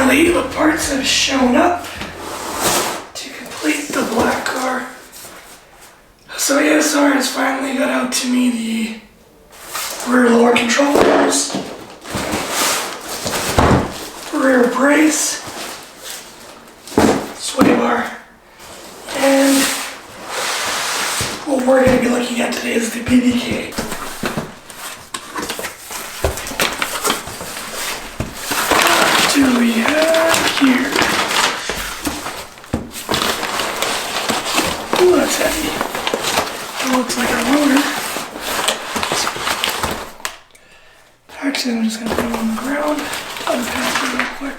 finally, the parts have shown up to complete the black car. So ASR has finally got out to me the rear lower control arms, rear brace, sway bar, and what we're going to be looking at today is the BBK. What do we have here? Ooh, that's heavy. It looks like a rotor. Actually, I'm just going to put it on the ground, unpack it real quick.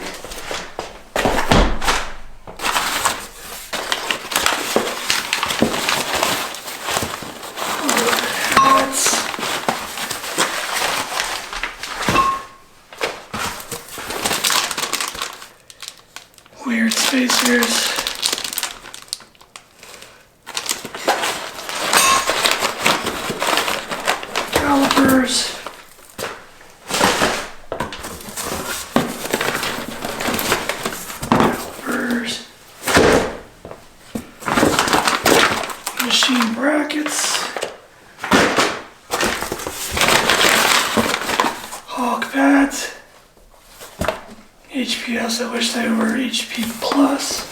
Weird spacers. Calipers. Machine brackets. Hawk pads. HPS, I wish they were HP Plus.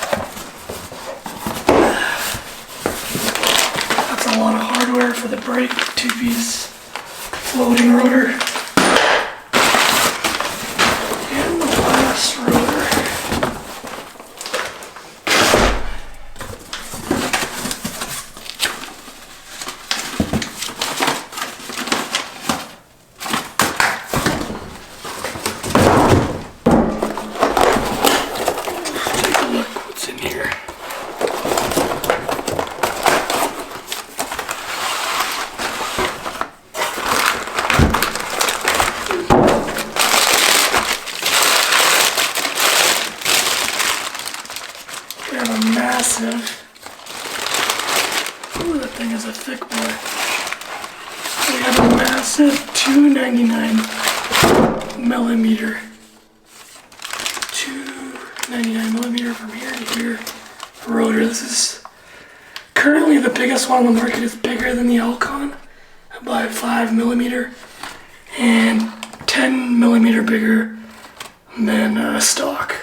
That's a lot of hardware for the brake, two-piece floating rotor. And the last rotor. We have a massive, ooh, that thing is a thick boy. We have a massive 299 millimeter from here to here rotor. This is currently the biggest one on the market. It's bigger than the Alcon by 5 millimeter and 10 millimeter bigger than stock.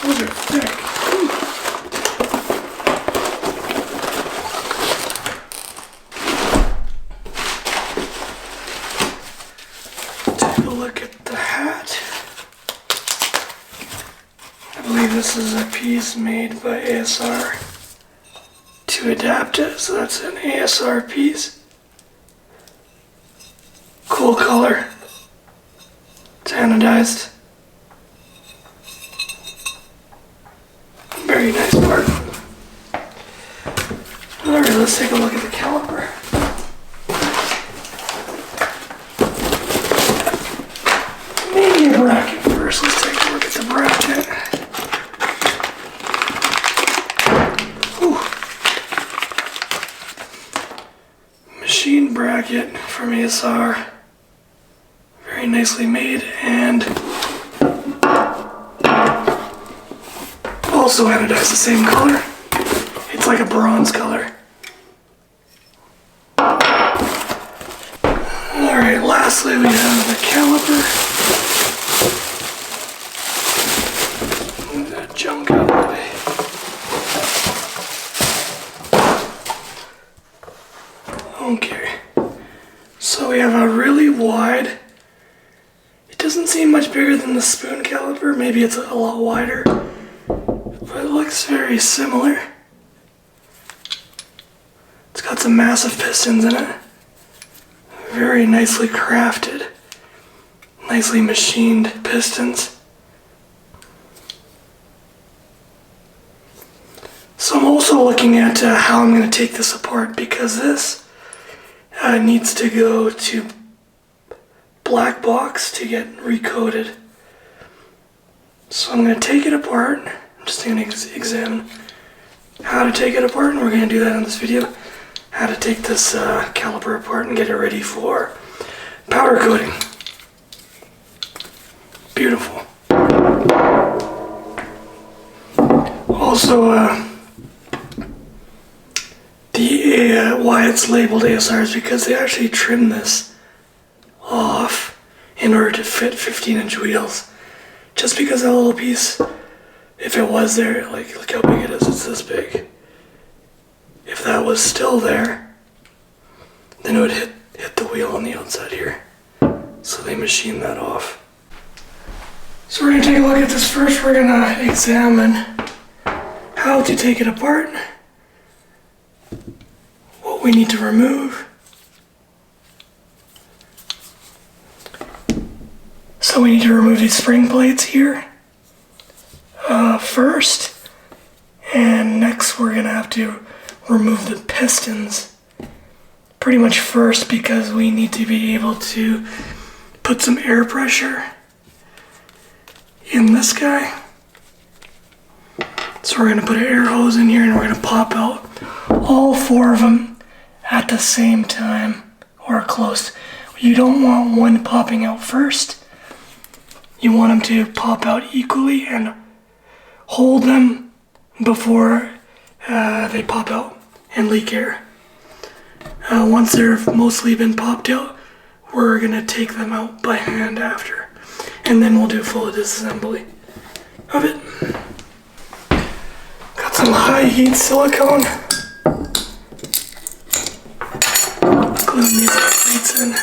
Those are thick. Ooh. Take a look at the hat. I believe this is a piece made by ASR to adapt it, so that's an ASR piece. Cool color. It's anodized. Very nice part. Alright, let's take a look at the caliper. Maybe a bracket first. Let's take a look at the bracket. Whew. Machine bracket from ASR. Very nicely made and also anodized the same color. It's like a bronze color. Alright, lastly we have the caliper. Move that junk out of the way. Okay, so we have a really wide, it doesn't seem much bigger than the spoon caliper, maybe it's a lot wider. But it looks very similar. It's got some massive pistons in it. Very nicely crafted. Nicely machined pistons. So I'm also looking at how I'm going to take this apart, because this needs to go to black box to get recoated. So I'm going to take it apart. I'm just going to examine how to take it apart, and we're going to do that in this video. How to take this caliper apart and get it ready for powder coating. So why it's labeled ASR is because they actually trim this off in order to fit 15-inch wheels. Just because that little piece, if it was there, like look how big it is, it's this big. If that was still there, then it would hit the wheel on the outside here. So they machined that off. So we're going to take a look at this first. We're going to examine how to take it apart, what we need to remove. So we need to remove these spring plates here first, and next we're going to have to remove the pistons pretty much first, because we need to be able to put some air pressure in this guy. So we're going to put an air hose in here and we're going to pop out all 4 of them at the same time or close. You don't want one popping out first. You want them to pop out equally and hold them before they pop out and leak air. Once they've mostly been popped out, we're going to take them out by hand after. And then we'll do full disassembly of it. Got some high heat silicone. Gluing these plates in.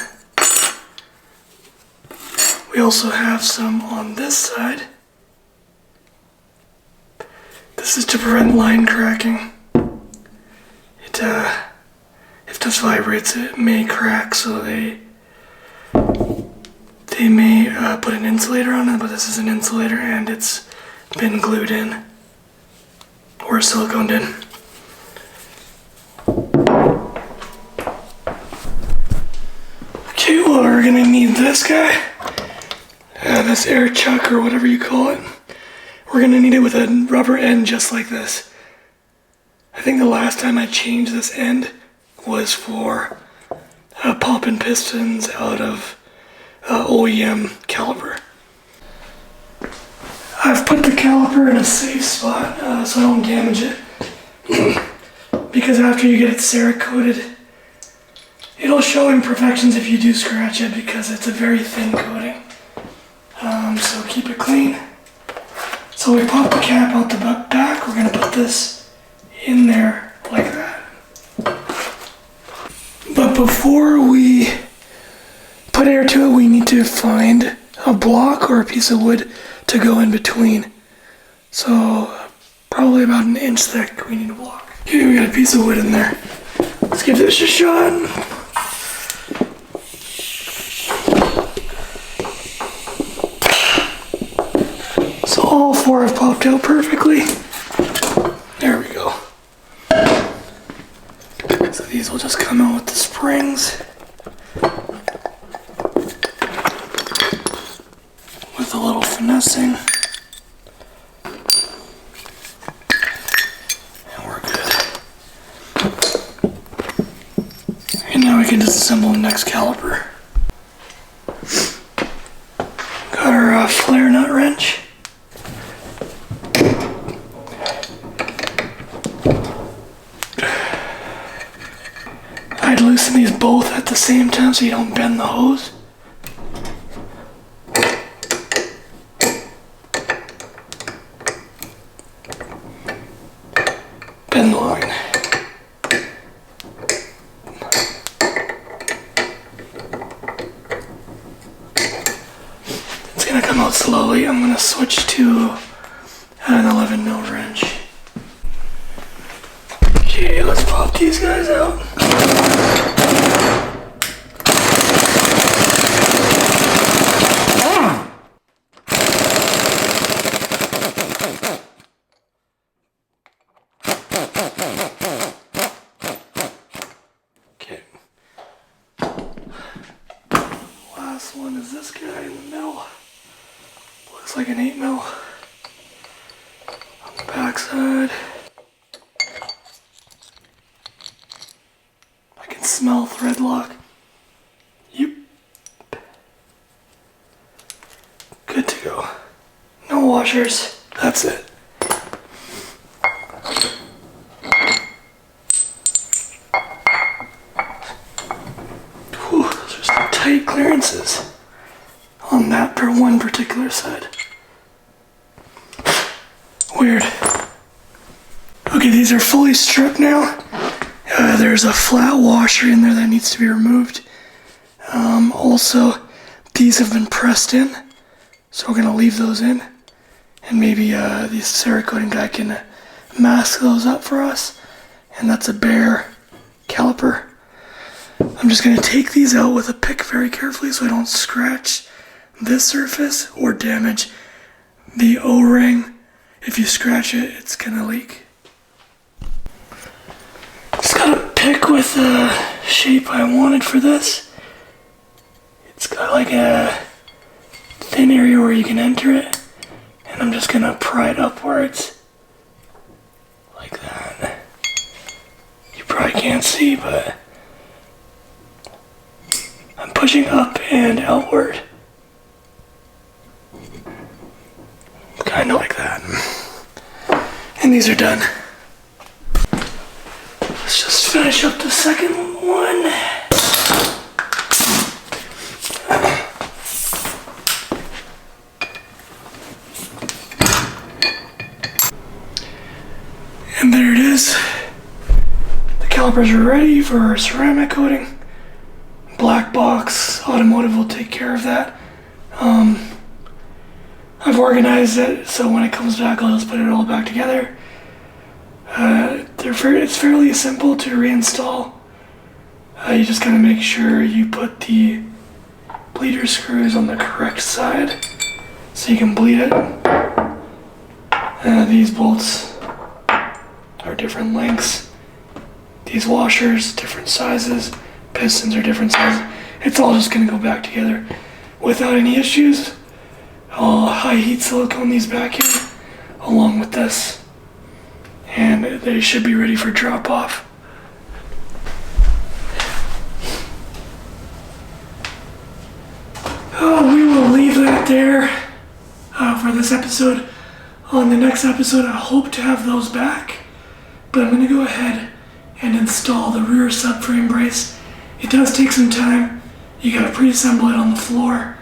We also have some on this side. This is to prevent line cracking. If this vibrates, it may crack, so they may put an insulator on it, but this is an insulator and it's been glued in or siliconed in. Okay, well, we're gonna need this guy, this air chuck or whatever you call it. We're gonna need it with a rubber end just like this. I think the last time I changed this end was for popping pistons out of OEM caliper. I've put the caliper in a safe spot so I don't damage it. Because after you get it Cerakoted, it'll show imperfections if you do scratch it because it's a very thin coating. So keep it clean. So we pop the cap out the back. We're going to put this in there like that. But before we put air to it, we need to find a block or a piece of wood to go in between. So probably about 1 inch thick we need a block. Okay, we got a piece of wood in there. Let's give this a shot. So all 4 have popped out perfectly. There we go. So these will just come out with the springs. With a little finessing. And we're good. And now we can disassemble the next caliper. Got our flare nut wrench. I'd loosen these both at the same time so you don't bend the hose. Bend the line. It's gonna come out slowly. I'm gonna switch to an 11mm wrench. Okay, let's pop these guys out. Okay. Last one is this guy in the middle. Looks like an 8mm. On the back side. I can smell thread lock. Yep. Good to go. No washers. That's it. tight clearances on that one particular side. Weird. Okay, these are fully stripped now. There's a flat washer in there that needs to be removed. Also, these have been pressed in, so we're gonna leave those in, and maybe the Cerakoting guy can mask those up for us. And that's a bare caliper. I'm just gonna take these out with a pick very carefully so I don't scratch this surface or damage the O-ring. If you scratch it, it's gonna leak. Just gotta pick with the shape I wanted for this. It's got like a thin area where you can enter it, and I'm just gonna pry it upwards like that. You probably can't see, but I'm pushing up and outward. Kind of like that. And these are done. Let's just finish up the second one. And there it is. The calipers are ready for ceramic coating. Black box, automotive will take care of that. I've organized it so when it comes back I'll just put it all back together. It's fairly simple to reinstall. You just gotta make sure you put the bleeder screws on the correct side so you can bleed it. These bolts are different lengths. These washers, different sizes. Pistons are different sizes. It's all just gonna go back together without any issues. I'll high heat silicone these back in along with this, and they should be ready for drop off. We will leave that there for this episode. On the next episode, I hope to have those back, but I'm going to go ahead and install the rear subframe brace. It does take some time. You got to pre-assemble it on the floor,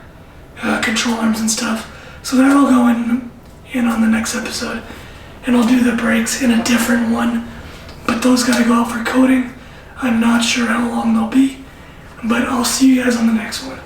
control arms and stuff. So that'll go in on the next episode, and I'll do the brakes in a different one. But those got to go out for coating. I'm not sure how long they'll be, but I'll see you guys on the next one.